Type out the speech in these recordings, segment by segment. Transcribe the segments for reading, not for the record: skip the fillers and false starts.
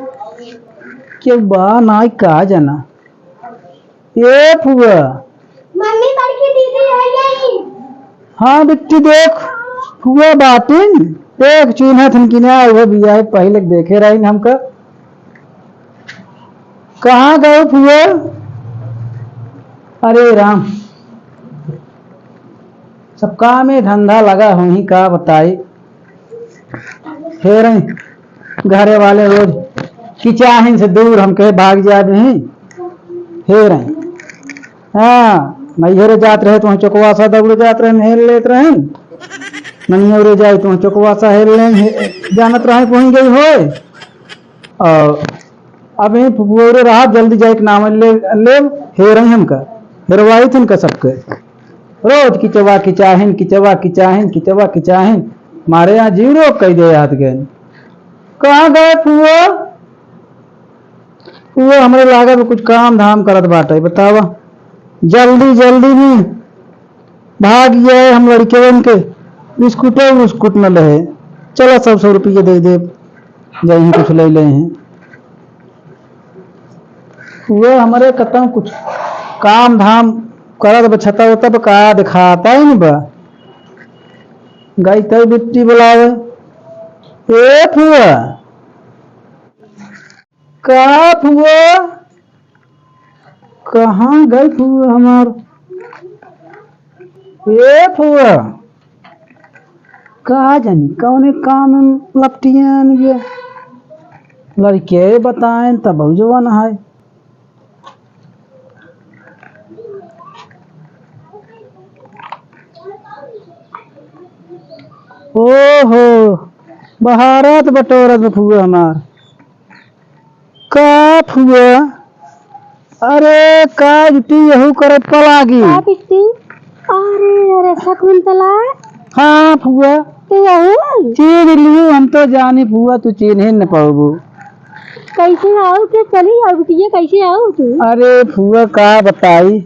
के बा ना का जाना ये फुआ। मम्मी बड़की दीदी आ गई। हाँ बिट्टी देख फुआ बाटिन देख चून्हा थन कि ना वो भी आए पहले देखे रही हमका। कहाँ गए फुआ? अरे राम सब काम में धंधा लगा हूँ ही का बताई। फिर घरे वाले रोज किचाहिन से दूर हम कहे भाग जाते हैं। फिर हाँ मैहरे जात रहे तो चौकवा सा दौड़ जात रहे हेल लेत रहे। ननियरे जाए तो चौकवा सा हेल ले जानत रहे पहुँच गई हो। और अब ही पूरे रहा जल्दी जाए के नाम ले ले हेर हमका हेरवाई थन का सबके रोज किचवा किचाहिन मारे यहाँ जीरो कई दे याद गए। कहाँ गए फुआ? फुआ हमारे लागत कुछ काम धाम करत बाटे बतावा जल्दी में भाग गए हम लड़के के बिस्कुट न रहे। चलो 100 रुपये दे दे जाए कुछ ले ले हैं। फुआ हमारे कतम कुछ काम धाम करत बछता होता का दिखाता ही नहीं बा। गई तई बिट्टी बुलावे ए फुआ का फुआ कहाँ गई फुआ हमार ए फुआ कहा जानी कौन काम लपटियन ये लड़के बताएं तब जवान है। ओहो बहारत बटोरत फुआ हमार का फुआ। अरे का बिट्टी यहू करे पलागी का बिट्टी? अरे शकुंतला। हाँ फुआ तू यहू चीन लियो हम तो जानी फुआ तू चीन ही न पाओ। कैसे आओ के चली आओ बिटिया कैसे आओ तू? अरे फुआ का बताई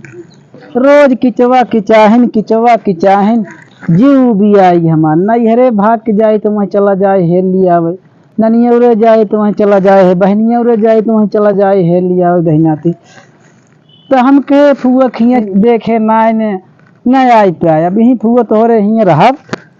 रोज किचवा किचाहिन जीव भी आई हमार नैहरे भाग के जाए तो वहाँ चला जाए हेल लिया आवे। ननियरे जाए तो वहाँ चला जाए है बहनियरे जाए तो वहाँ चला जाए हेल लिया आवे दहिनाती। तो हम के फुआ खिया देखे नाय ने न आई पाया अभी ही फुआ तोहरे हिया रहा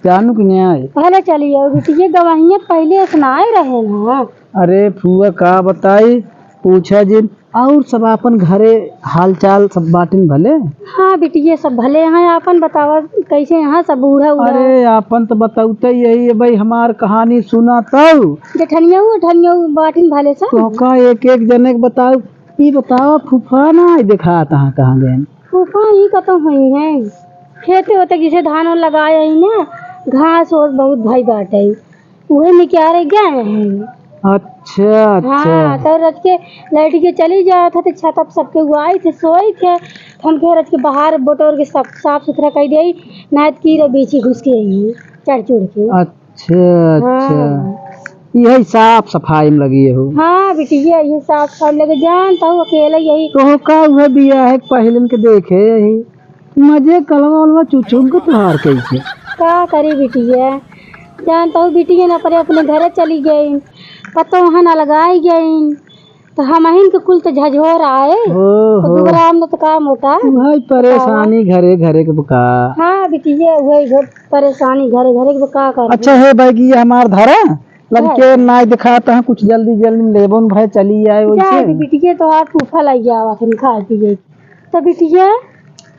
जानू कि नहीं आए। पहले चली आओ बिटिया गवाहियाँ पहले सुनाए रहे ना। अरे फुआ का बताई पूछा जिन और सब अपन घरे हाल चाल सब बाटिन भले। हाँ बिटिया सब भले हैं अपन बतावा कैसे यहाँ सब बूढ़ा हुआ। अरे अपन तो बताते यही है भाई हमार कहानी सुना तो ठनिया बाटिन भले सब तो का एक जने के बताओ ये बताओ फूफा ना दिखा कहाँ गए। फूफा ही खत्म हुई है खेते होते जिसे धान लगाए ही ना घास ओस बहुत भाई बाटे वही में क्या रह गए हैं। अच्छा हाँ तो रच के लड़की के चली जाए थे तो छत सबके हुआ थे सोए थे हम के रच के बाहर बटोर के सब साफ सुथरा कर दिया नायत की बीची घुस के आई चढ़ चुड़ के। अच्छा यही साफ सफाई में लगी हो। हाँ बिटिया ये साफ सफाई लगे जानता हूँ अकेला यही तो का वह बिया है पहले के देखे यही मजे कलवा वलवा चुचुम के तुहार कैसे का करी बिटिया जानता हूँ बिटिया ना परे अपने घर चली गई पतो वहाँ ना लगाई गई तो हम के कुल तो झझोर आए तो दुबराम तो का मोटा वही परेशानी घरे के बुका। हाँ बिटिया वही परेशानी घरे के बुका कर। अच्छा है भाई की हमार धरा लड़के ना दिखाता है कुछ जल्दी लेबन भाई चली आए वैसे बिटिया तो आप फूफा लग गया फिर खा पी गई तो बिटिया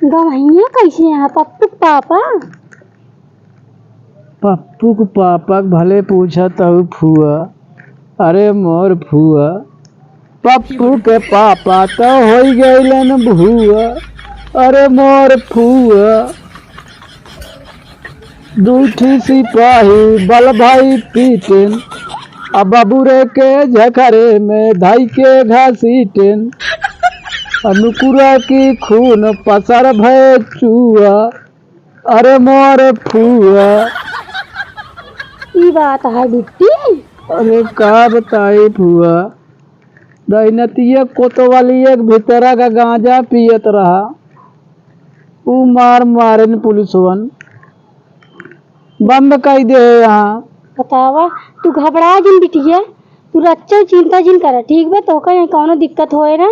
गवाहियाँ कैसे यहाँ पप्पू को पापा भले पूछा तो फुआ। अरे मोर फुआ पप्पू के पापा तो हो गए भुआ। अरे मोर फुआ दूठी सिपाही बल भाई पीटेन अब बाबूरे के झखरे में धाई के घासीटेन अनुकुरा की खून पसर भय चुआ। अरे मोर फुआ ये बात है बिट्टी। अरे का बताई फुआ दैनतिया कोतवाली एक भीतरा का गांजा पियत रहा ऊ मारे न पुलिसवन बंद कर दे यहाँ। बतावा तू घबरा जिन बिटिया तू रच्चा चिंता जिन कर, ठीक बा? तो कहीं कौनो दिक्कत होए ना,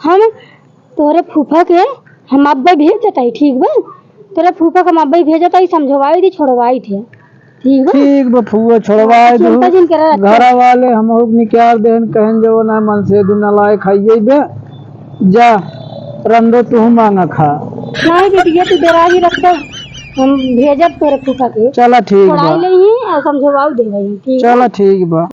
हम तोहरे फूफा के हम अब्बे भेज देताई, ठीक बा? तोरे फूफा के हम अब्बे भेज देताई, समझवाई दी, छोड़वाई थे, ठीक बा? ठीक बा फुआ छोड़वाए दो। चिंता जिन कर घर वाले हम लोग निकाल देन कहन जो ना मन से दुना लाए खाइए बे जा रंदो तू मांगा खा। नहीं बेटिया तू दराजी रखता, हम भेजब तोरे फूफा के, चला ठीक बा, छोड़ाई ले ही और समझवाऊ दे रही, ठीक बा? चला ठीक बा।